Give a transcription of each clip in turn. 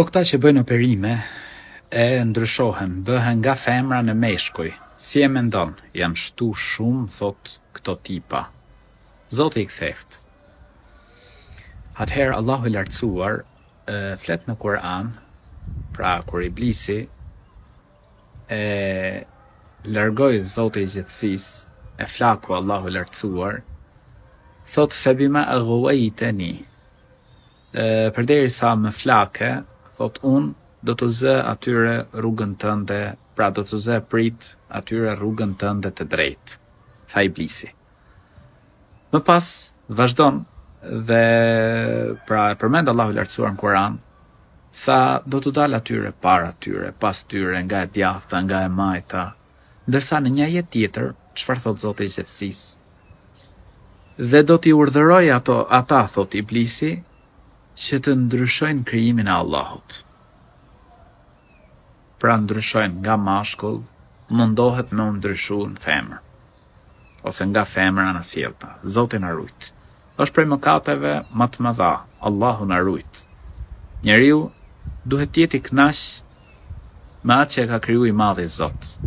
Po këta që bëjnë operime e ndryshohen, bëhen nga femra në meshkuj. Si e mendon, janë shtu shumë, thot këto tipa. Zoti i ktheft. Atëherë Allahu i lartësuar flet në Kur'an, pra kur Iblisi e largoi Zoti i gjithësisë, e flaku Allahu i lartësuar, thot febima aghwaytani. Përderisa më flake, thot unë do të zë atyre rrugën tënde, pra do të zë prit atyre rrugën tënde të drejtë, tha Iblisi. Më pas vazhdon dhe pra përmend Allahu i lartësuar në Kur'an, tha do të dal atyre para tyre, pas tyre, nga e djathta, nga e majta, ndërsa në një ajet tjetër, çfarë thot Zoti i gjithësisë? Dhe do t'i urdhëroj ata, thot Iblisi, që të ndryshojnë krijimin e Allahut. Pra ndryshojnë nga mashkull, mundohet me u ndryshu në femër, ose nga femra në sjellta. Zoti na rujt. Është prej mëkateve më të mëdha. Allahu na rujt. Njeriu duhet të jetë i kënaq me atë që e ka kriju i madhi Zot.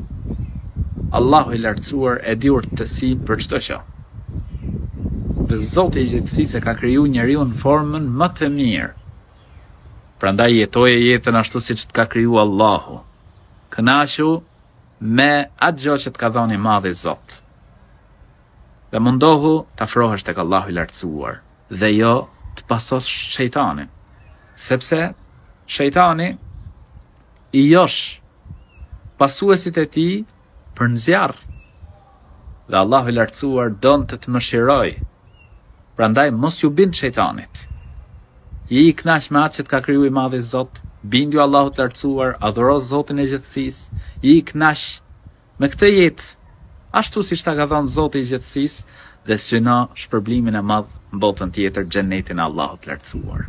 Allahu i lartësuar e di urtësinë për çdo gjë. Dhe Zoti i gjithësisë ka kriju njeriu në formën më të mirë. Prandaj jetoje jetën ashtu siç të ka kriju Allahu. Kënaqu me atë gjë që të ka dhënë i madhi Zot. Dhe mundohu të afrohesh tek Allahu i lartësuar dhe jo të pasosh shejtanin. Sepse shejtani i josh pasuesit e tij për në zjarr. Dhe Allahu i lartësuar don të mëshiroj. Prandaj mos ju bind shejtanit. Je i kënaq me atë që të ka kriju i madhi Zot, bindju Allahut të lartësuar, adhuro Zotin e gjithësisë, je i kënaq me këtë jetë, ashtu siç ta ka dhënë Zoti i gjithësisë, dhe syno shpërblimin e madh në botën tjetër, xhenetin e Allahut të lartësuar.